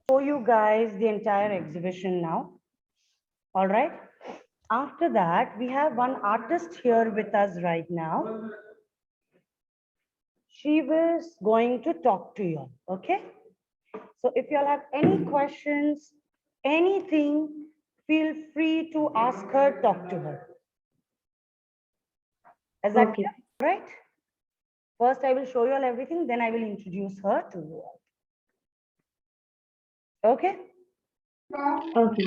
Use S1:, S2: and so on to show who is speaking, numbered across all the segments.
S1: show you guys the entire exhibition now. All right. After that, we have one artist here with us right now. She was going to talk to you. Okay. So if you all have any questions, anything, feel free to ask her, talk to her. Is that clear? Right? First, I will show you all everything, then I will introduce her to you all. Okay?
S2: Okay.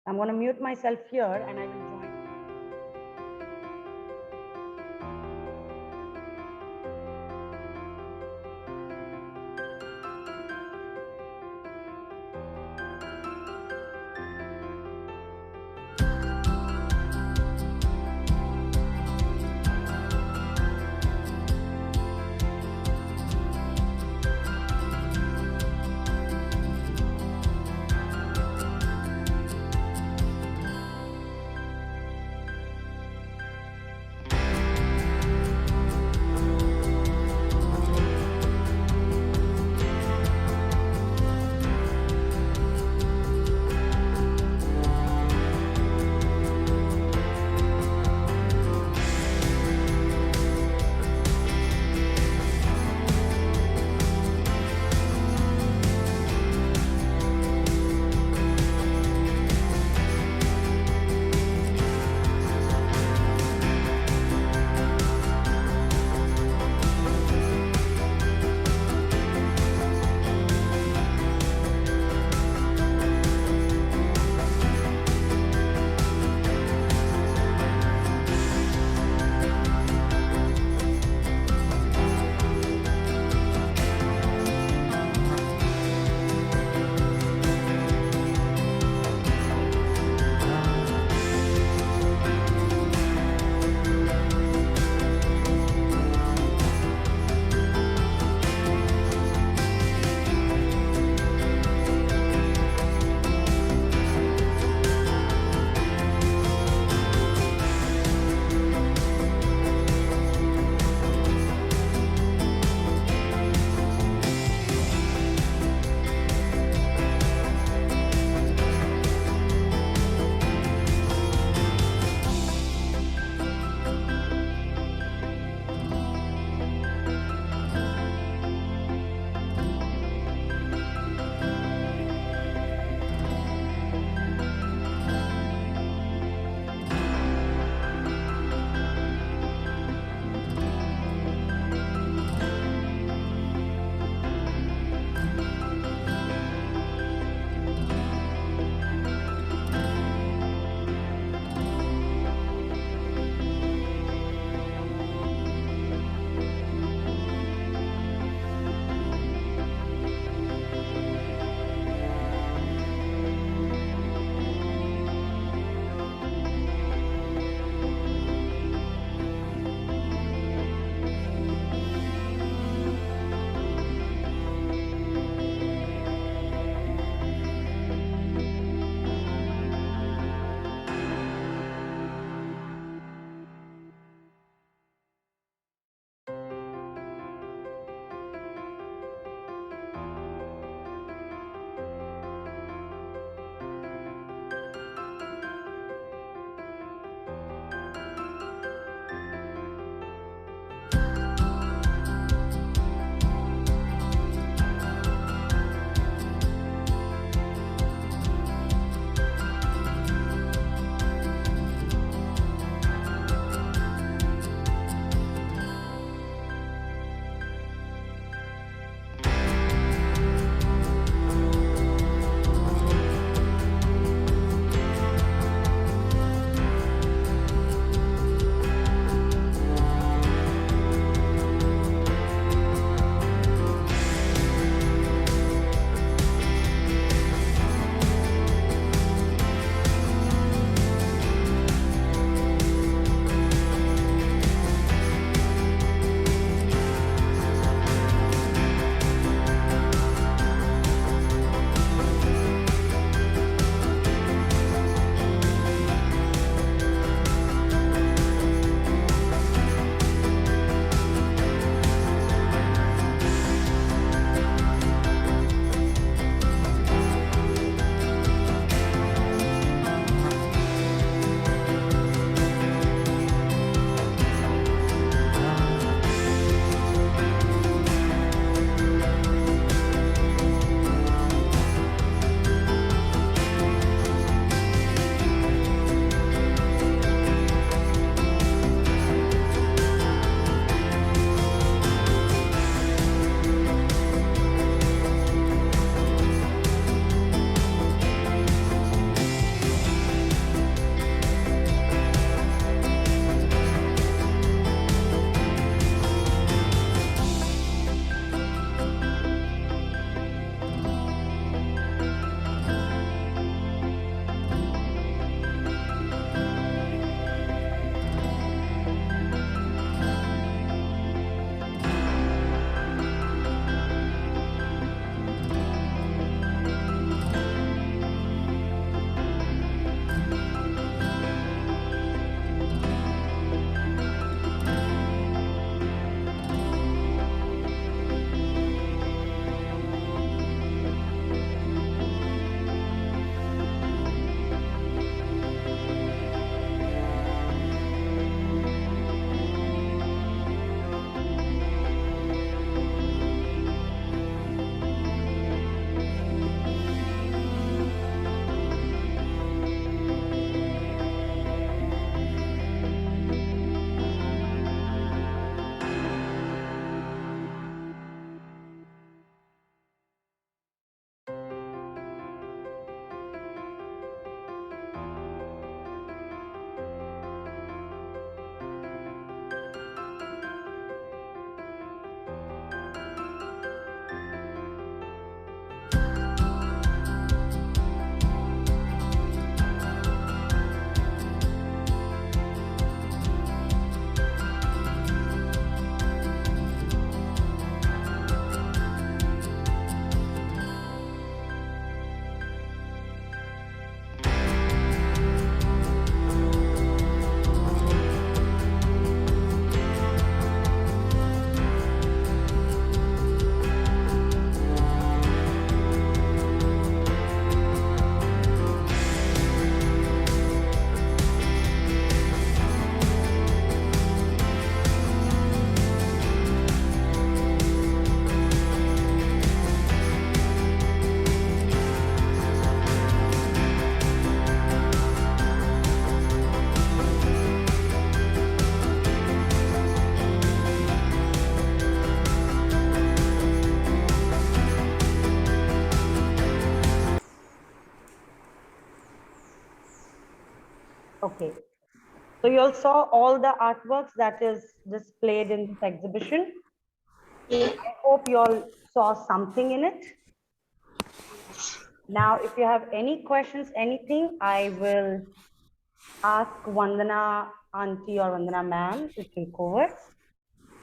S1: I'm going to mute myself here and I will join. Okay. So you all saw all the artworks that is displayed in this exhibition.
S3: Yeah.
S1: I hope you all saw something in it. Now, if you have any questions, anything, I will ask Vandana auntie or Vandana ma'am to take over.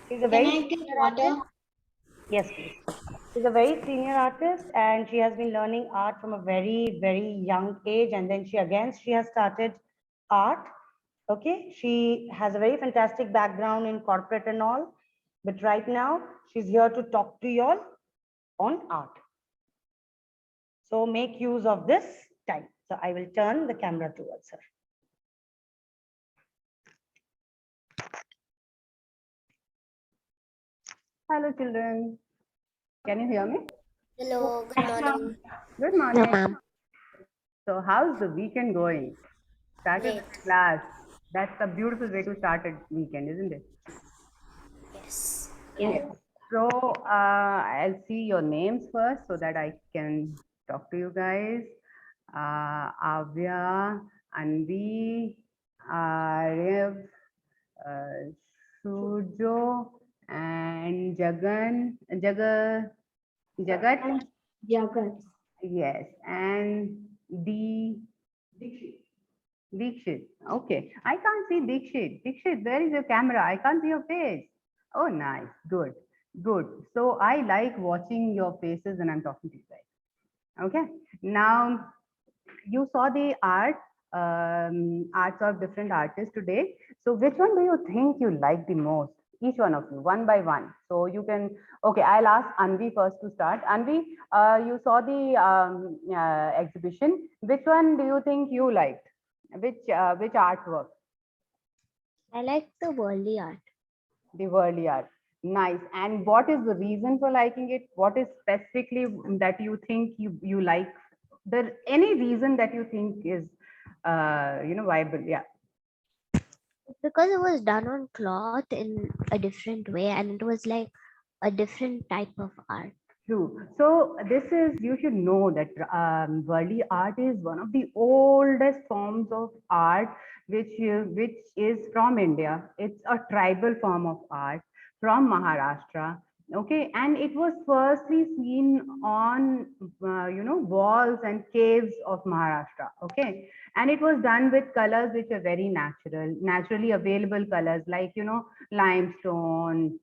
S1: She's a
S3: Can
S1: very
S3: I get
S1: senior
S3: water?
S1: artist. Yes, please. She's a very senior artist and she has been learning art from a very, very young age. And then she has started art. Okay. She has a very fantastic background in corporate and all. But right now she's here to talk to you all on art. So make use of this time. So I will turn the camera towards her.
S4: Hello, children. Can you hear me?
S3: Hello, good morning.
S4: Good
S3: No,
S4: morning.
S3: ma'am.
S4: So, how's the weekend going? Started
S3: Great.
S4: with class. That's a beautiful way to start a weekend, isn't it?
S3: Yes.
S4: Yes. So, I'll see your names first so that I can talk to you guys. Avya, Anvi, Arya, Shujo, and Jagat.
S2: And Jagat.
S4: Yes, and Dikshit. Okay, I can't see Dikshit. Dikshit, where is your camera? I can't see your face. Oh, nice. Good. Good. So I like watching your faces when I'm talking to you guys. Okay. Now you saw the arts of different artists today. So which one do you think you like the most? Each one of you, one by one. So you can, okay, I'll ask Anvi first to start. Anvi, you saw the exhibition. Which one do you think you liked? Which artwork?
S3: I like the worldly art.
S4: The worldly art. Nice. And what is the reason for liking it? What is specifically that you think you like? There any reason that you think is viable? Yeah.
S3: Because it was done on cloth in a different way and it was like a different type of art.
S4: True. So this is, you should know that worldly art is one of the oldest forms of art, which is from India. It's a tribal form of art from Maharashtra. Okay, and it was firstly seen on walls and caves of Maharashtra. Okay, and it was done with colors which are very natural, naturally available colors like limestone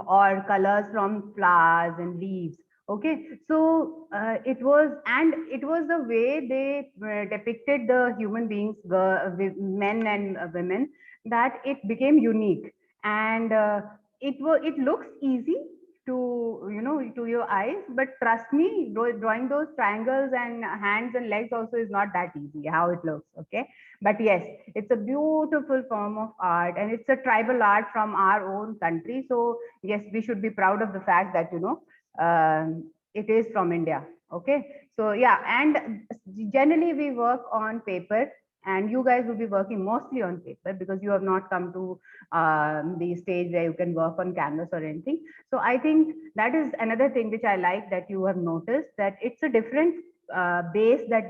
S4: or colors from flowers and leaves. Okay, so it was the way they depicted the human beings, men and women, that it became unique. And it looks easy to to your eyes, but trust me, drawing those triangles and hands and legs also is not that easy how it looks. Okay, but yes, it's a beautiful form of art and it's a tribal art from our own country. So yes, we should be proud of the fact that it is from India. Okay, so yeah, and generally we work on paper, and you guys will be working mostly on paper because you have not come to the stage where you can work on canvas or anything. So I think that is another thing which I like, that you have noticed that it's a different base that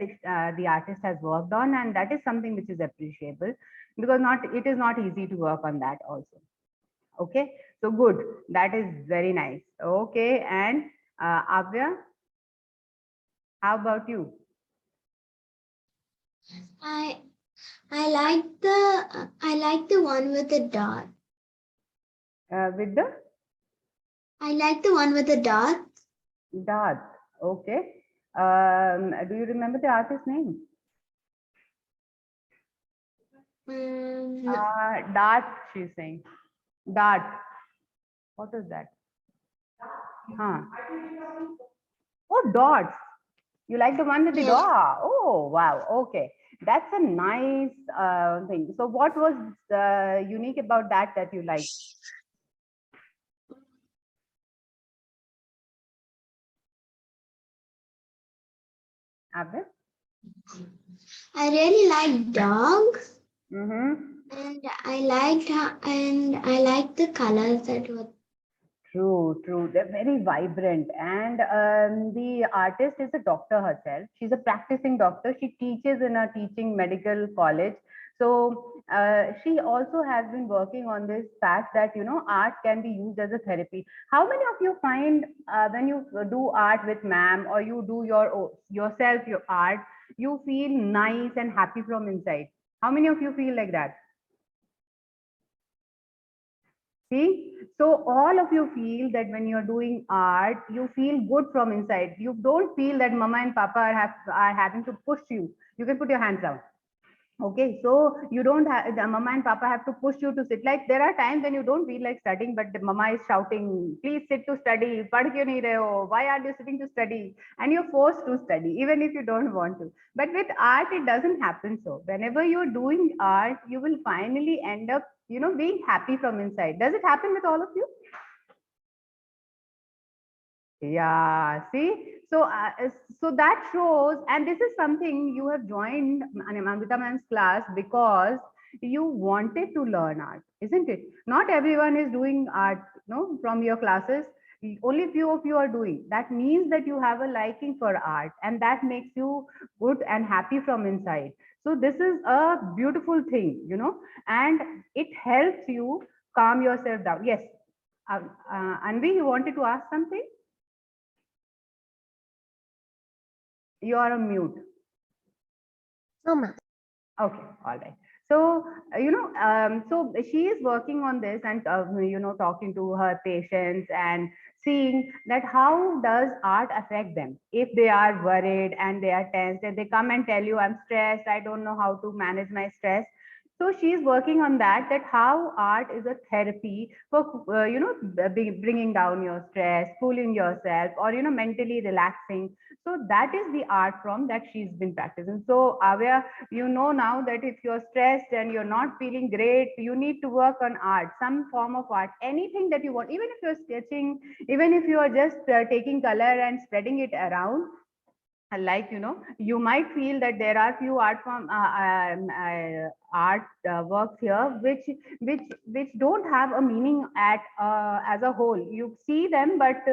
S4: the artist has worked on, and that is something which is appreciable, because it is not easy to work on that also. Okay, so good, that is very nice. Okay, and Avya, how about you?
S3: I I like the one with the dot.
S4: With the
S3: I like the one with the dot.
S4: dot. Okay, do you remember the artist's name?
S3: No.
S4: Dart, she's saying. Dart. What is that? Huh. Oh, dots. You like the one with the
S3: Yeah.
S4: dot? Oh, wow. Okay. That's a nice thing. So what was unique about that you liked? Abhay?
S3: I really like dogs
S4: Mm-hmm.
S3: and I liked the colors that were.
S4: True, true. They're very vibrant. And the artist is a doctor herself. She's a practicing doctor. She teaches in a teaching medical college. So she also has been working on this fact that, you know, art can be used as a therapy. How many of you find when you do art with ma'am, or you do yourself your art, you feel nice and happy from inside? How many of you feel like that? See, so all of you feel that when you're doing art, you feel good from inside. You don't feel that mama and papa are having to push you. You can put your hands down. Okay, so you don't have, the mama and papa have to push you to sit. Like there are times when you don't feel like studying, but the mama is shouting, please sit to study. Pad kyun nahi rahe ho? Why are you sitting to study? And you're forced to study, even if you don't want to. But with art, it doesn't happen so. Whenever you're doing art, you will finally end up, you know, being happy from inside. Does it happen with all of you? Yeah, see, so that shows, and this is something you have joined Amrita Ma'am's class because you wanted to learn art, isn't it? Not everyone is doing art, no, from your classes. Only few of you are doing. That means that you have a liking for art, and that makes you good and happy from inside. So this is a beautiful thing, you know, and it helps you calm yourself down. Yes, Anvi, you wanted to ask something? You are on mute.
S3: No, ma'am.
S4: Okay, all right. So, so she is working on this and, talking to her patients and seeing that how does art affect them if they are worried and they are tensed and they come and tell you, I'm stressed, I don't know how to manage my stress. So she is working on that how art is a therapy for, bringing down your stress, cooling yourself, or, mentally relaxing. So that is the art form that she's been practicing. So Avya, you know now that if you're stressed and you're not feeling great, you need to work on art, some form of art, anything that you want, even if you're sketching, even if you are just taking color and spreading it around. Like, you might feel that there are few art works here which don't have a meaning at as a whole. You see them, but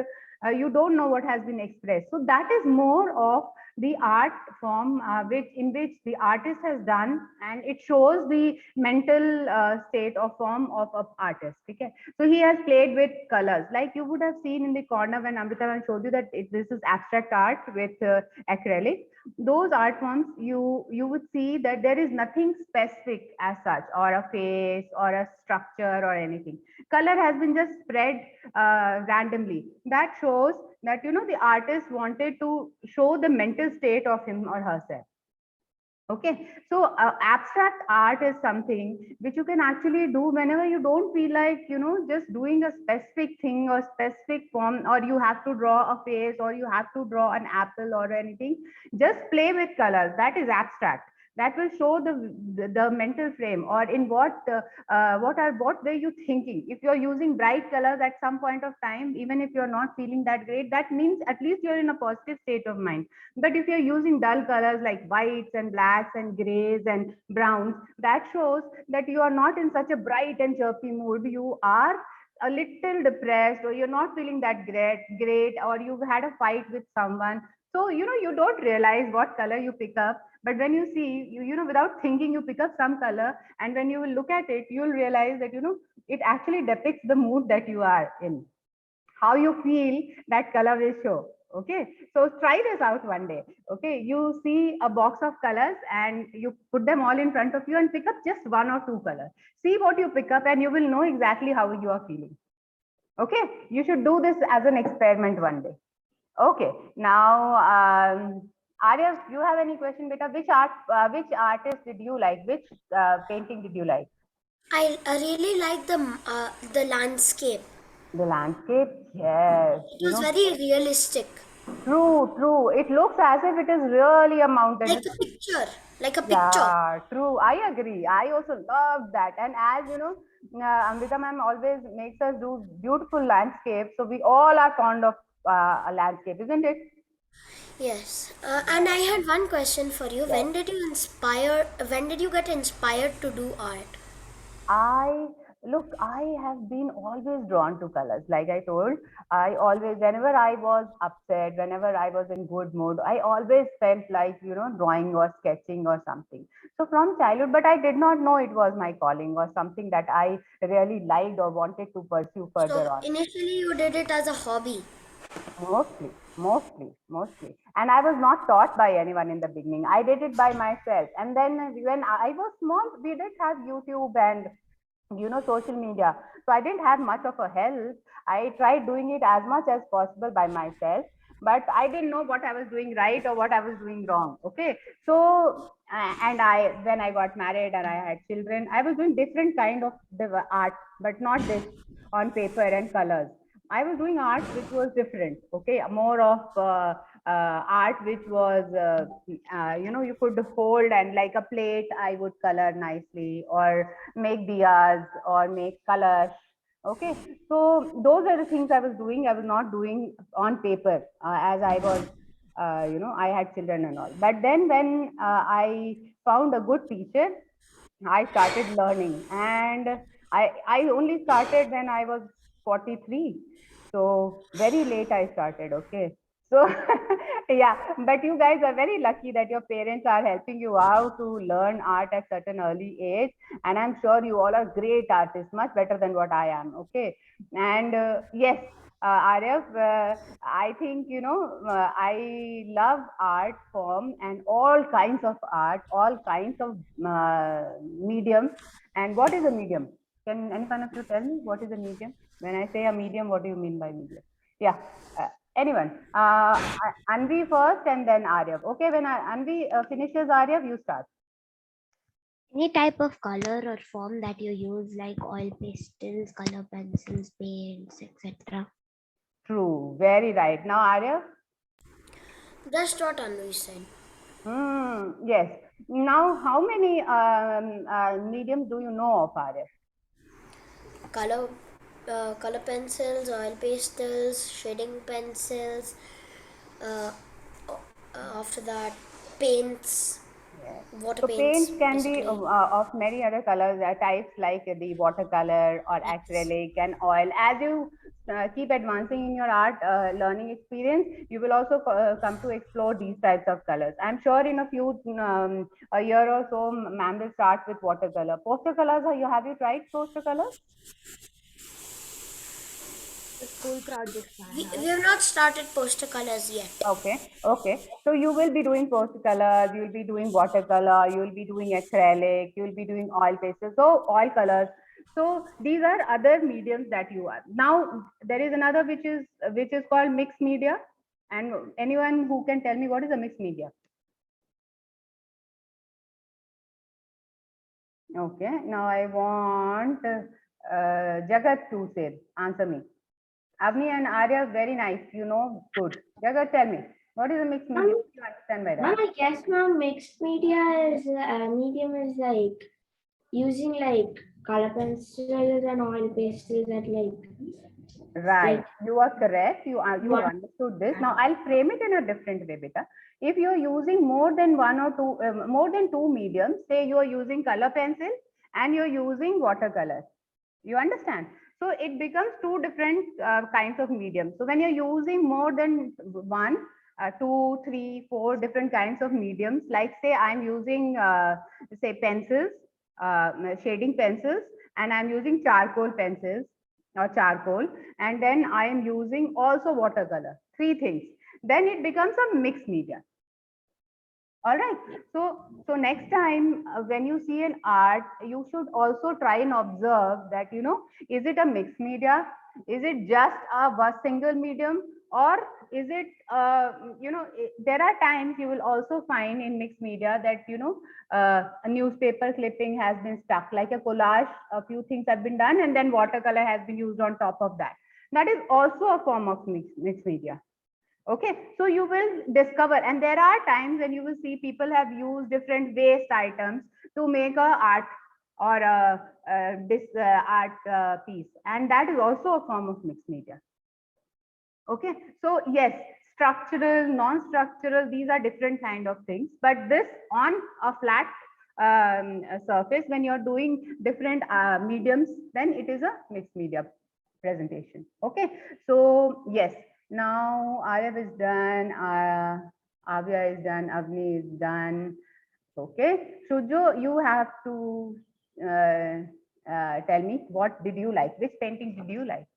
S4: you don't know what has been expressed. So that is more of the art form which the artist has done, and it shows the mental state or form of artist. Okay, so he has played with colors, like you would have seen in the corner when Amrita showed you that this is abstract art with acrylic. Those art forms, you would see that there is nothing specific as such, or a face or a structure or anything. Color has been just spread randomly. That shows that, the artist wanted to show the mental state of him or herself. Okay, so abstract art is something which you can actually do whenever you don't feel like, just doing a specific thing or specific form, or you have to draw a face, or you have to draw an apple or anything. Just play with colors. That is abstract. That will show the mental frame, or in what were you thinking. If you're using bright colors at some point of time, even if you're not feeling that great, that means at least you're in a positive state of mind. But if you're using dull colors like whites and blacks and grays and browns, that shows that you are not in such a bright and chirpy mood. You are a little depressed, or you're not feeling that great, or you've had a fight with someone. So, you don't realize what color you pick up. But when you see, without thinking, you pick up some color. And when you will look at it, you'll realize that, it actually depicts the mood that you are in. How you feel, that color will show. Okay, so try this out one day. Okay, you see a box of colors and you put them all in front of you and pick up just one or two colors. See what you pick up, and you will know exactly how you are feeling. Okay, you should do this as an experiment one day. Okay, now Arya, you have any question, beta? Which artist did you like? Which painting did you like?
S5: I really like the landscape.
S4: The landscape, yes.
S5: It was very realistic,
S4: True. It looks as if it is really a mountain.
S5: like a picture, like a picture.
S4: Yeah, true. I agree. I also love that. And as you know, Amrita ma'am always makes us do beautiful landscapes. So we all are fond of a landscape, isn't it?
S5: Yes, and I had one question for you.
S4: Yes.
S5: When did you get inspired to do art?
S4: I Look, I have been always drawn to colors. Like I told, I always, whenever I was upset, whenever I was in good mood, I always felt like, drawing or sketching or something. So from childhood, but I did not know it was my calling or something that I really liked or wanted to pursue further
S5: So
S4: on.
S5: initially you did it as a hobby.
S4: Mostly. And I was not taught by anyone in the beginning. I did it by myself. And then when I was small, we did have YouTube and social media, so I didn't have much of a help. I tried doing it as much as possible by myself, but I didn't know what I was doing right or what I was doing wrong. Okay, so and I, when I got married and I had children, I was doing different kind of art, but not this on paper and colors. I was doing art which was different. Okay, more of art which was you could hold, and like a plate I would color nicely, or make diyas or make kalash. Okay, so those are the things I was doing. I was not doing on paper, as I was, I had children and all. But then when I found a good teacher, I started learning, and I only started when I was 43. So very late I started. Okay. So yeah, but you guys are very lucky that your parents are helping you out to learn art at such an early age. And I'm sure you all are great artists, much better than what I am. Okay. And yes, Arya, I think, I love art form and all kinds of art, all kinds of mediums. And what is a medium? Can any one of you tell me what is a medium? When I say a medium, what do you mean by medium? Yeah. Anyone? Anvi first and then Arya. Okay, when Anvi finishes Arya, you start.
S3: Any type of color or form that you use, like oil pastels, color pencils, paints, etc.
S4: True, very right. Now, Arya?
S5: That's what Anu said.
S4: Yes. Now, how many mediums do you know of, Arya?
S5: Color, color pencils, oil pastels, shading pencils. Uh, After that, paints,
S4: Yes.
S5: water
S4: So
S5: paints,
S4: paints can be
S5: basically.
S4: of many other colors, types like the watercolor or
S5: Yes.
S4: acrylic and oil. As you keep advancing in your art learning experience, you will also come to explore these types of colors. I'm sure in a few a year or so, ma'am will start with watercolor. Poster colors, have you tried poster colors?
S2: The school projects I
S5: We
S2: have.
S5: have not started poster colors yet.
S4: Okay. So you will be doing poster colors, you will be doing watercolor, you will be doing acrylic, you will be doing oil pastel. So oil colors. So these are other mediums that you are. Now there is another which is called mixed media. And anyone who can tell me what is a mixed media? Okay. Now I want Jagat to say, answer me. Avni and Arya, very nice. You know, good. Jagat, tell me, what is a mixed media?
S2: Ma'am,
S4: What do you understand by
S2: ma'am,
S4: that?
S2: I guess ma'am, mixed media is medium is like using like color pencils and oil pastels at
S4: Right,
S2: like
S4: you are correct. You have
S2: one.
S4: understood this. Now I'll frame it in a different way, beta. If you're using more than one or two, more than two mediums, say you are using color pencil and you're using watercolor. You understand? So it becomes two different kinds of mediums. So when you're using more than one, two, three, four different kinds of mediums, like say I'm using say pencils, shading pencils, and I'm using charcoal pencils or charcoal, and then I am using also watercolor. Three things. Then it becomes a mixed media. All right. So next time when you see an art, you should also try and observe that, is it a mixed media? Is it just a single medium? Or is it, there are times you will also find in mixed media that, a newspaper clipping has been stuck, like a collage, a few things have been done, and then watercolor has been used on top of that. That is also a form of mixed media. Okay, so you will discover, and there are times when you will see people have used different waste items to make a art or this art piece, and that is also a form of mixed media. Okay, so yes, structural, non-structural, these are different kind of things, but this on a flat surface. When you're doing different mediums, then it is a mixed media presentation. Okay, so yes, now Arya is done, Avya is done, Avni is done. Okay, Shujo, you have to tell me, what did you like? Which painting did you like?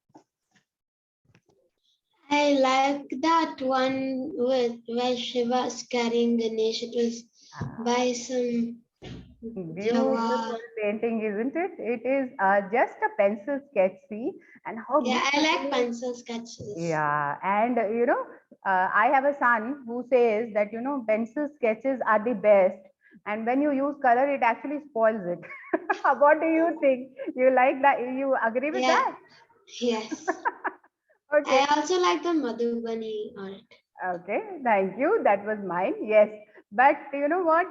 S2: I like that one with where Shiva is carrying Ganesh. It was by some
S4: Beautiful painting, isn't it? It is just a pencil sketch, see, and how
S2: Yeah, I like
S4: beautifully.
S2: pencil sketches.
S4: Yeah, and I have a son who says that pencil sketches are the best, and when you use color, it actually spoils it. What do you think? You like that? You agree with
S2: Yeah,
S4: that?
S2: yes.
S4: Okay.
S2: I also like the Madhubani art.
S4: Okay, thank you. That was mine. Yes, but you know what?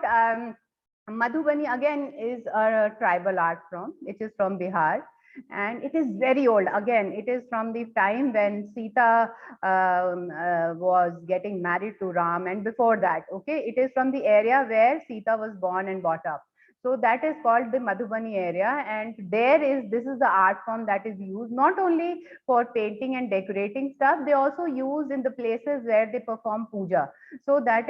S4: Madhubani again is a tribal art form, which is from Bihar, and it is very old. Again, it is from the time when Sita was getting married to Ram, and before that. Okay, it is from the area where Sita was born and brought up. So that is called the Madhubani area, and this is the art form that is used not only for painting and decorating stuff. They also use in the places where they perform puja. So that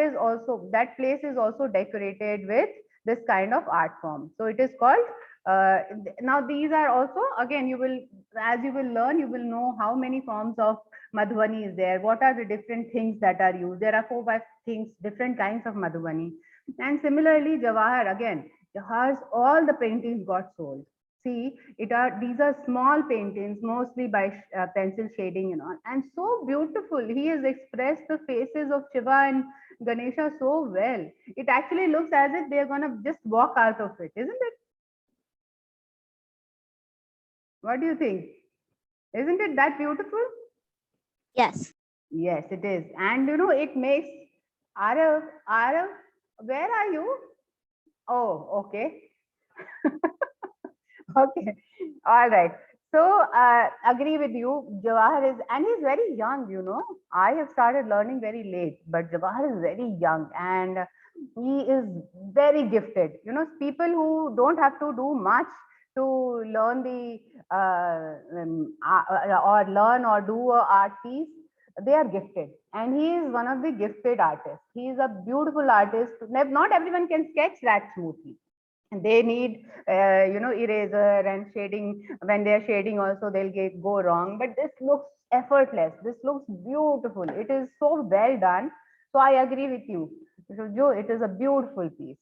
S4: place is also decorated with this kind of art form. So it is called. Now these are also, again, as you will learn, you will know how many forms of Madhubani is there. What are the different things that are used? There are 4 5 things, different kinds of Madhubani. And similarly, Jawahar, again, Jawahar's all the paintings got sold. See, these are small paintings, mostly by pencil shading and all, and so beautiful. He has expressed the faces of Shiva and Ganesha so well. It actually looks as if they're gonna just walk out of it, isn't it? What do you think? Isn't it that beautiful?
S3: Yes.
S4: Yes, it is. And it makes Arav, where are you? Oh, okay. Okay, all right. So agree with you. Jawahar is, and he's very young. I have started learning very late, but Jawahar is very young and he is very gifted. People who don't have to do much to learn the or learn or do a art piece, they are gifted, and he is one of the gifted artists. He is a beautiful artist. Not everyone can sketch that smoothly. They need eraser and shading. When they're shading also, they'll go wrong, but this looks effortless. This looks beautiful. It is so well done. So I agree with you. So Joe, it is a beautiful piece.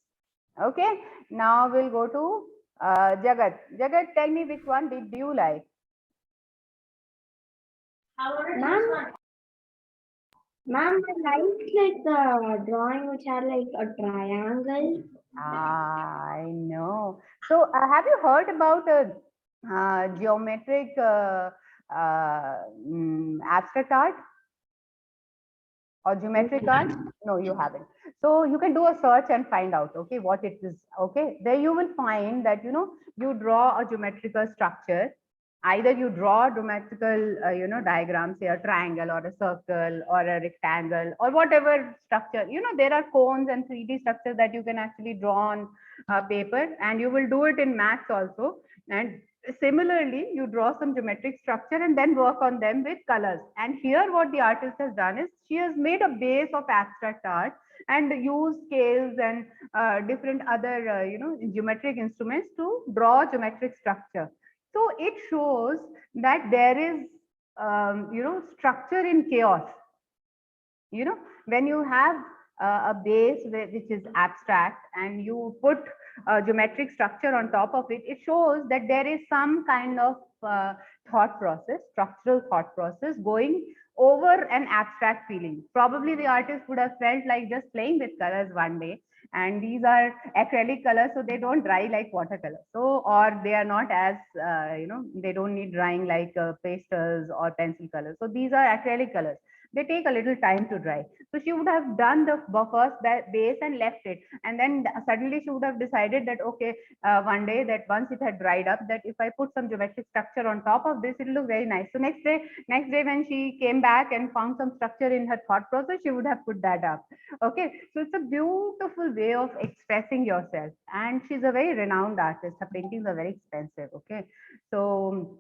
S4: Okay, now we'll go to Jagat, tell me, which one did you like?
S2: Ma'am, ma'am, I like the drawing which had like a triangle.
S4: I know. So have you heard about geometric abstract art or geometric art? No, you haven't. So you can do a search and find out, okay, what it is. Okay, there you will find that you draw a geometrical structure. Either you draw a geometrical diagram, say a triangle or a circle or a rectangle or whatever structure. There are cones and 3D structures that you can actually draw on paper, and you will do it in maths also. And similarly, you draw some geometric structure and then work on them with colors. And here what the artist has done is she has made a base of abstract art and used scales and different other geometric instruments to draw geometric structure. So it shows that there is structure in chaos. When you have a base which is abstract and you put a geometric structure on top of it, it shows that there is some kind of thought process, structural thought process going over an abstract feeling. Probably the artist would have felt like just playing with colors one day, and these are acrylic colors, so they don't dry like watercolor, so or they are not as they don't need drying like pastels or pencil colors, so these are acrylic colors. They take a little time to dry. So she would have done the first base and left it, and then suddenly she would have decided that okay, one day that once it had dried up, that if I put some geometric structure on top of this, it'll look very nice. So next day when she came back and found some structure in her thought process, she would have put that up. Okay, so it's a beautiful way of expressing yourself, and she's a very renowned artist. Her paintings are very expensive. Okay, so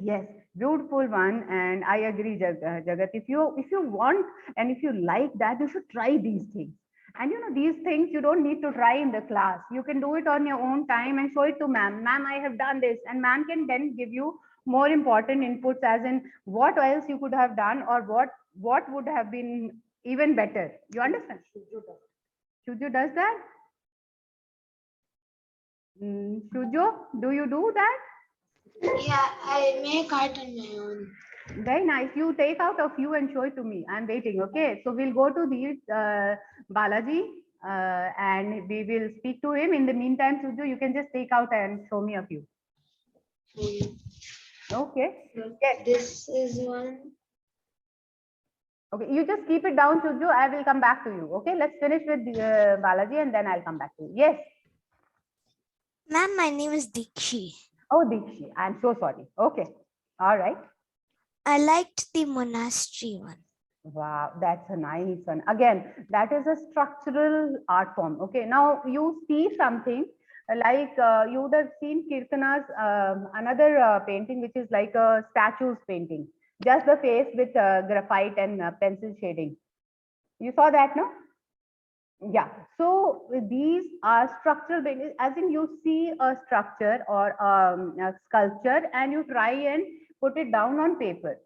S4: yes, beautiful one, and I agree, Jagat. If you want and if you like that, you should try these things. And these things you don't need to try in the class. You can do it on your own time and show it to ma'am. Ma'am, I have done this, and ma'am can then give you more important inputs, as in what else you could have done, or what would have been even better. You understand? Shujo does that. Shujo, do you do that?
S2: Yeah, I make art on my own.
S4: Very nice. You take out a few and show it to me. I'm waiting. Okay. So we'll go to the Balaji and we will speak to him. In the meantime, Suju, you can just take out and show me a few. Okay. Yes.
S2: This is one.
S4: Okay. You just keep it down, Suju. I will come back to you. Okay. Let's finish with Balaji and then I'll come back to you. Yes.
S6: Ma'am, my name is Dikshi.
S4: Oh, Dikshi. I'm so sorry. Okay. All right.
S6: I liked the monastery one.
S4: Wow, that's a nice one. Again, that is a structural art form. Okay, now you see something like you would have seen Kirtana's another painting, which is like a statue's painting, just the face with graphite and pencil shading. You saw that, no? Yeah. So these are structural paintings, as in you see a structure or a sculpture and you try and put it down on paper.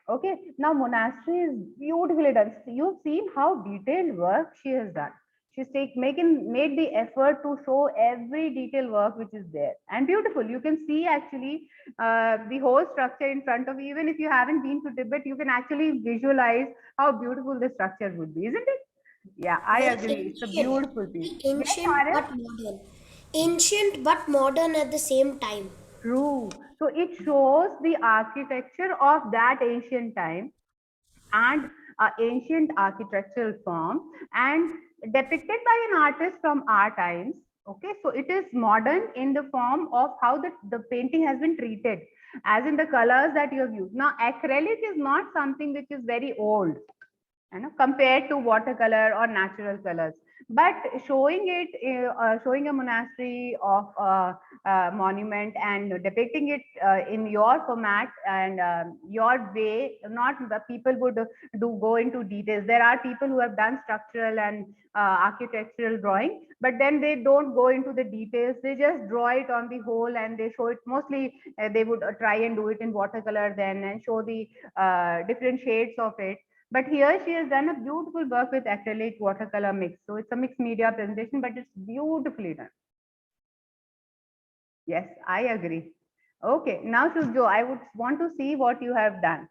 S4: Okay, now monastery is beautifully done. You've seen how detailed work she has done. She's made the effort to show every detailed work which is there, and beautiful. You can see actually the whole structure in front of you. Even if you haven't been to Tibet, you can actually visualize how beautiful the structure would be, isn't it? Yeah, I
S5: Very
S4: agree. It's a
S5: ancient,
S4: beautiful piece.
S5: very
S4: Yes,
S5: ancient
S4: Arya?
S5: but modern. Ancient but modern at the same time.
S4: True. So it shows the architecture of that ancient time and ancient architectural form, and depicted by an artist from our times. Okay, so it is modern in the form of how the painting has been treated, as in the colors that you have used. Now, acrylic is not something which is very old, compared to watercolor or natural colors, but showing it showing a monastery of monument and depicting it in your format and your way. Not the people would do go into details. There are people who have done structural and architectural drawing, but then they don't go into the details. They just draw it on the whole and they show it. Mostly they would try and do it in watercolor then and show the different shades of it. But here she has done a beautiful work with acrylic watercolor mix. So it's a mixed media presentation, but it's beautifully done. Yes, I agree. Okay, now Shubjo, I would want to see what you have done.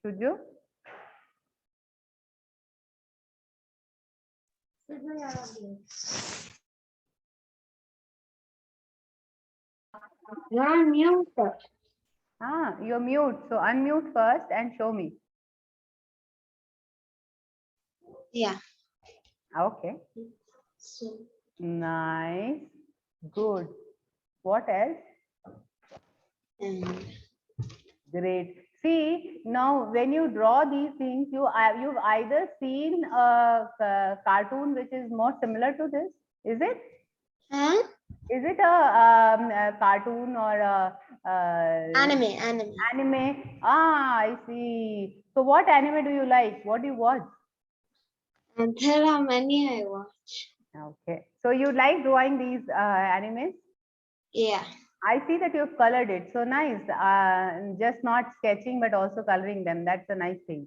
S4: Shubjo?
S2: You're on mute.
S4: You're mute. So unmute first and show me.
S2: Yeah.
S4: Okay.
S2: So,
S4: Nice. Good. What else?
S2: and
S4: Great. See, now when you draw these things, you've either seen a cartoon which is more similar to this. Is it?
S2: huh?
S4: Is it a cartoon or a
S2: Anime.
S4: anime? Ah, I see. So what anime do you like? What do you watch?
S2: And there are many I watch.
S4: Okay. So you like drawing these animes?
S2: Yeah.
S4: I see that you've colored it. So nice. Just not sketching, but also coloring them. That's a nice thing.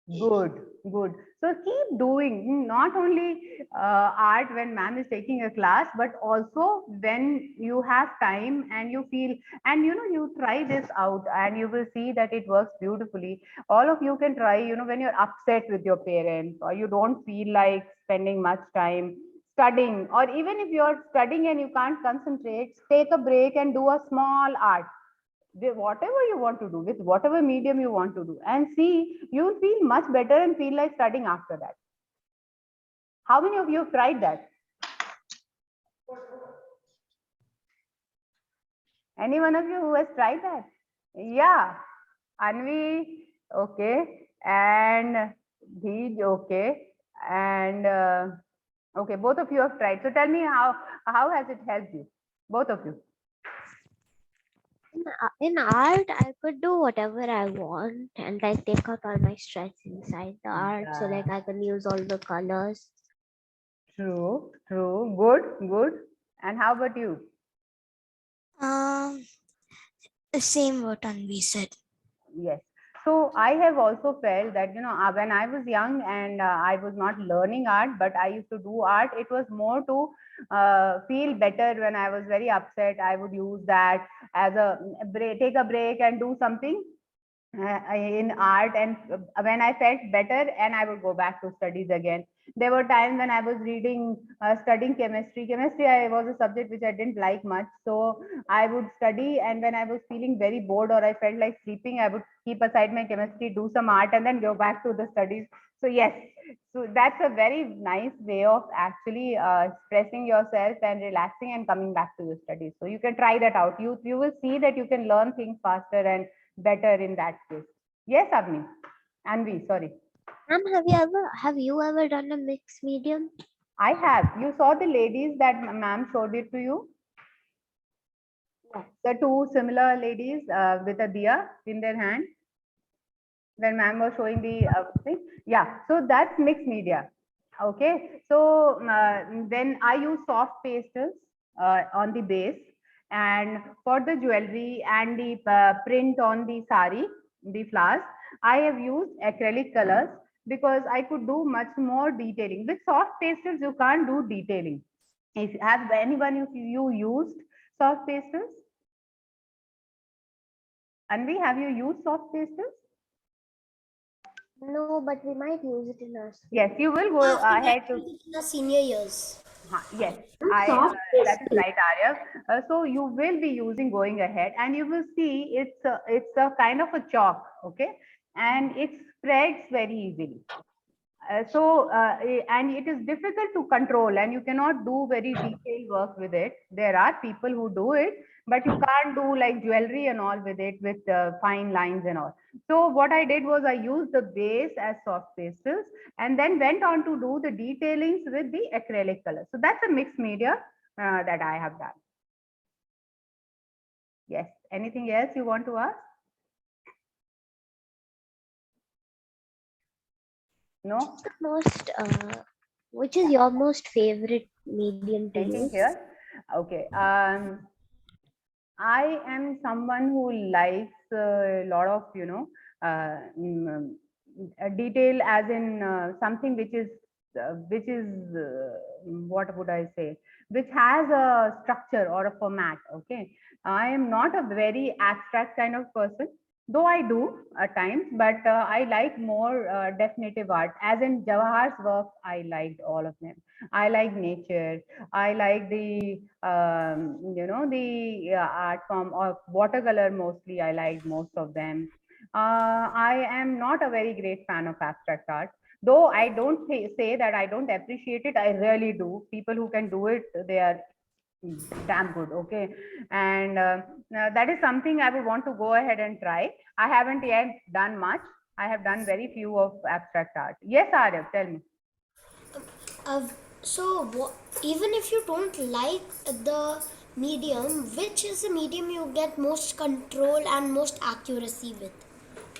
S4: Good, good. So keep doing not only art when ma'am is taking a class, but also when you have time and you feel, and you try this out and you will see that it works beautifully. All of you can try, when you're upset with your parents or you don't feel like spending much time studying, or even if you're studying and you can't concentrate, take a break and do a small art. Whatever you want to do, with whatever medium you want to do, and see, you'll feel much better and feel like studying after that. How many of you have tried that? Any one of you who has tried that? Yeah, Anvi, okay, and Dheej, okay, and okay, both of you have tried. So tell me how has it helped you, both of you?
S3: In art, I could do whatever I want and like take out all my stress inside the art. So like I can use all the colors.
S4: True, true, good, good. And how about you?
S6: Um, the same what Anvi said.
S4: Yes. So I have also felt that, when I was young and I was not learning art, but I used to do art, it was more to feel better when I was very upset. I would use that as a break, take a break and do something in art, and when I felt better, and I would go back to studies again. There were times when I was reading studying chemistry. I was a subject which I didn't like much, so I would study, and when I was feeling very bored or I felt like sleeping, I would keep aside my chemistry, do some art, and then go back to the studies. So yes, so that's a very nice way of actually expressing yourself and relaxing and coming back to your studies. So you can try that out. You will see that you can learn things faster and better in that case. Yes, Anvi, sorry.
S3: Ma'am, have you ever done a mixed medium?
S4: I have. You saw the ladies that ma'am showed it to you? The two similar ladies with a diya in their hand when ma'am was showing the thing. Yeah, so that's mixed media. Okay, so then I use soft pastels on the base, and for the jewelry and the print on the sari, the flowers, I have used acrylic colors because I could do much more detailing. With soft pastels, you can't do detailing. If have anyone of you used soft pastels? Anvi, have you used soft pastels?
S3: No, but we might use it in our school.
S4: Yes, you will go
S5: We
S4: ahead
S5: might
S4: to.
S5: use it in the senior years.
S4: Yes,
S2: Soft
S4: that is right, Arya. So you will be using going ahead, and you will see it's a kind of a chalk, okay, and it spreads very easily. And it is difficult to control, and you cannot do very detailed work with it. There are people who do it, but you can't do like jewelry and all with it, with fine lines and all. So what I did was I used the base as soft pastels and then went on to do the detailings with the acrylic color. So that's a mixed media that I have done. Yes. Anything else you want to ask? No?
S3: Which is your most favorite medium to
S4: Taking
S3: use?
S4: here. Okay. I am someone who likes a lot of, detail, as in something which is, what would I say, which has a structure or a format. Okay. I am not a very abstract kind of person, though I do at times, but I like more definitive art. As in Jawahar's work, I liked all of them. I like nature. I like the art form of watercolor mostly. I like most of them. I am not a very great fan of abstract art, though I don't say that I don't appreciate it. I really do. People who can do it, they are damn good. Okay, and that is something I would want to go ahead and try. I haven't yet done much. I have done very few of abstract art. Yes, Arya, tell me.
S5: Uh, even if you don't like the medium, which is the medium you get most control and most accuracy with?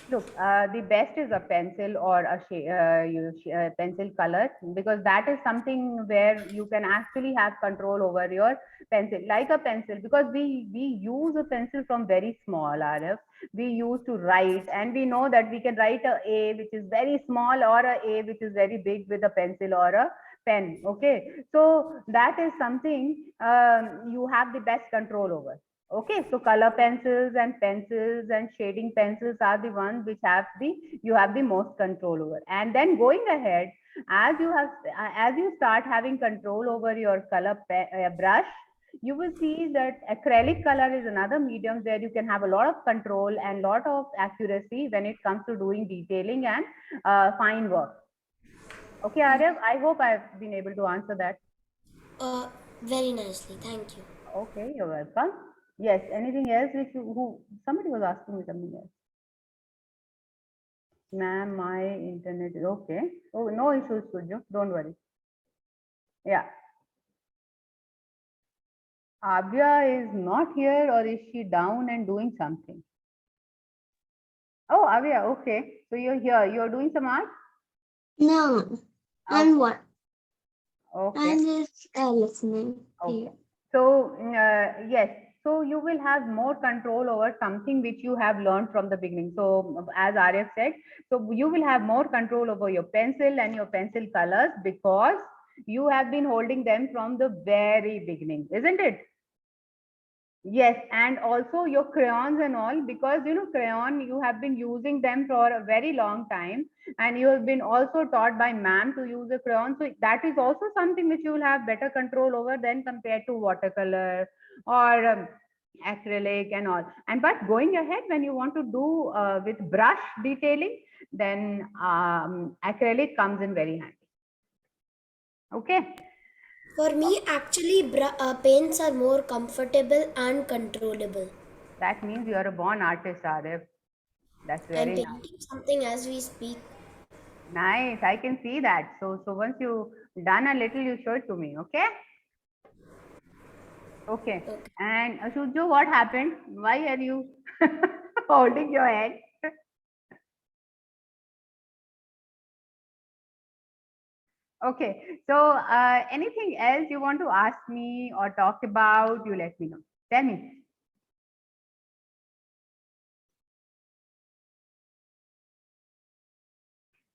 S4: Look, the best is a pencil or a pencil color, because that is something where you can actually have control over your pencil, like a pencil, because we use a pencil from very small, RF. We used to write, and we know that we can write a which is very small or a which is very big with a pencil or a pen. Okay, so that is something you have the best control over. Okay, so color pencils and shading pencils are the ones which you have the most control over. And then going ahead, as you start having control over your brush, you will see that acrylic color is another medium where you can have a lot of control and lot of accuracy when it comes to doing detailing and fine work. Okay, Arya, I hope I've been able to answer that.
S5: Very nicely, thank you.
S4: Okay, you're welcome. Yes, anything else which somebody was asking me something else. Ma'am, my internet is okay. Oh, no issues, Suju. Don't worry. Yeah. Abhya is not here, or is she down and doing something? Oh, Abhya, okay. So you're here. You're doing some art?
S2: No,
S4: Okay.
S2: I'm what?
S4: Okay.
S2: I'm just listening.
S4: Okay. So yes, so you will have more control over something which you have learned from the beginning. So as Arya said, so you will have more control over your pencil and your pencil colors because you have been holding them from the very beginning, isn't it? Yes, and also your crayons and all, because you know crayon, you have been using them for a very long time, and you have been also taught by ma'am to use a crayon. So that is also something which you will have better control over than compared to watercolor or acrylic and all. And but going ahead, when you want to do with brush detailing, then acrylic comes in very handy. Okay.
S5: For me, actually, paints are more comfortable and controllable.
S4: That means you are a born artist, Arif. That's
S5: I'm
S4: very nice.
S5: painting something as we speak.
S4: Nice, I can see that. So once you done a little, you show it to me, okay? Okay.
S5: Okay.
S4: And Shujo, what happened? Why are you holding your head? Okay. So anything else you want to ask me or talk about? You let me know. Tell me.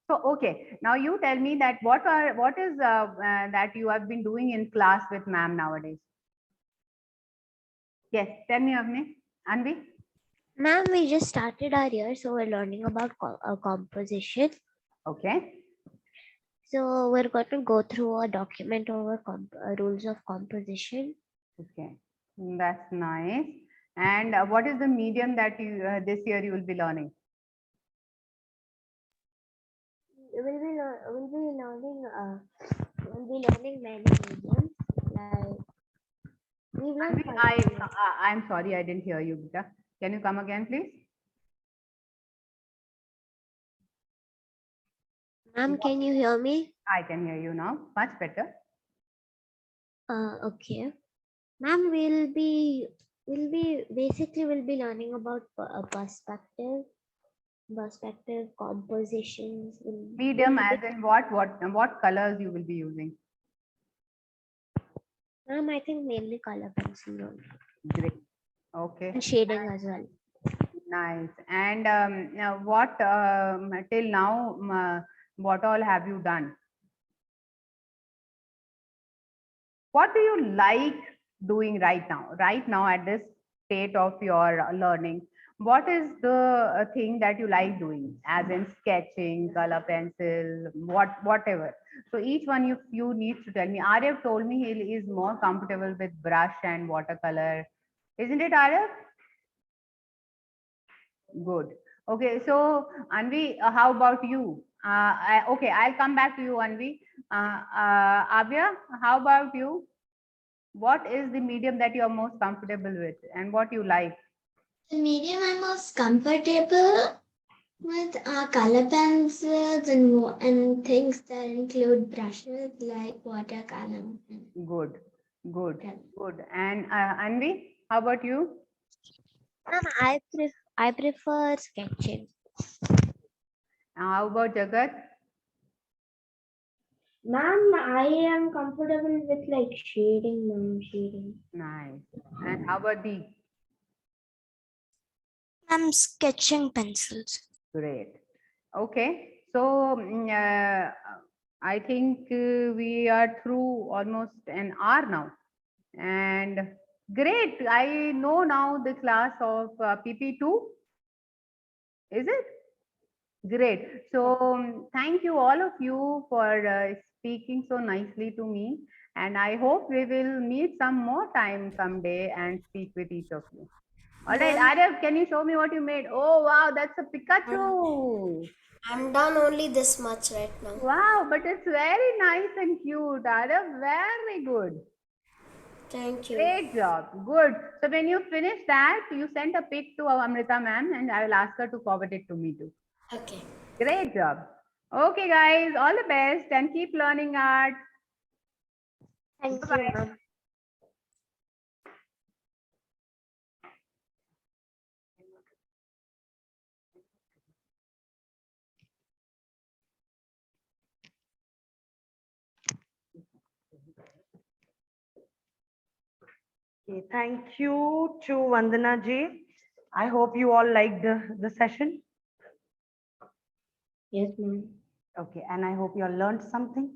S4: So okay. Now you tell me that what is that you have been doing in class with ma'am nowadays? Yes. Tell me, Anvi.
S3: Ma'am, we just started our year, so we're learning about composition.
S4: Okay.
S3: So we're going to go through a document over rules of composition.
S4: Okay, that's nice. And what is the medium that you this year you will be learning?
S3: We'll be learning many mediums. Like we've learned
S4: I'm sorry, I didn't hear you, Bita. Can you come again, please?
S3: Ma'am, can you hear me?
S4: I can hear you now, much better.
S3: Okay. Ma'am, we'll be learning about perspective, compositions.
S4: Medium as in what colors you will be using?
S3: Ma'am, I think mainly color pencil only.
S4: Great. Okay.
S3: And shading as well.
S4: Nice. And now what till now what all have you done? What do you like doing right now? Right now at this state of your learning, what is the thing that you like doing, as in sketching, color pencil, whatever? So each one you need to tell me. Arya told me he is more comfortable with brush and watercolor, isn't it, Arya? Good. Okay, so Anvi, how about you? Okay, I'll come back to you, Anvi. Abhya, how about you? What is the medium that you are most comfortable with and what you like?
S2: The medium I'm most comfortable with are color pencils and things that include brushes like watercolor.
S4: Good, good, good. And Anvi, how about you?
S3: Ma'am, I prefer sketching.
S4: How about Jagat?
S2: Ma'am, I am comfortable with like shading, shading.
S4: Nice. And how about the?
S6: I'm sketching pencils.
S4: Great. Okay. So I think we are through almost an hour now. And Great. I know now the class of PP2. Is it? Great. So thank you all of you for speaking so nicely to me. And I hope we will meet some more time someday and speak with each of you. All right,
S5: Ma'am,
S4: Arya, can you show me what you made? Oh, wow, that's a Pikachu.
S5: I'm done only this much right now.
S4: Wow, but it's very nice and cute. Arya, very good.
S5: Thank you.
S4: Great job. Good. So when you finish that, you send a pic to Amrita ma'am and I will ask her to forward it to me too.
S5: Okay.
S4: Great job. Okay, guys, all the best and keep learning art.
S3: Thank you,
S4: Bye-bye.
S3: ma'am.
S1: Okay, thank you to Vandana ji. I hope you all liked the session.
S2: Yes, ma'am.
S1: Okay, and I hope you all learned something.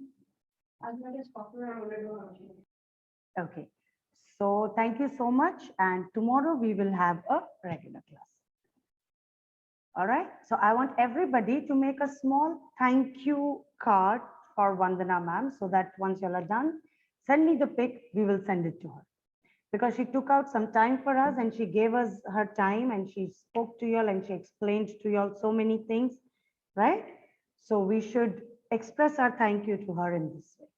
S1: Okay, so thank you so much. And tomorrow we will have a regular class. All right, so I want everybody to make a small thank you card for Vandana ma'am so that once you all are done, send me the pic, we will send it to her. Because she took out some time for us and she gave us her time and she spoke to you all and she explained to you all so many things, right? So we should express our thank you to her in this way.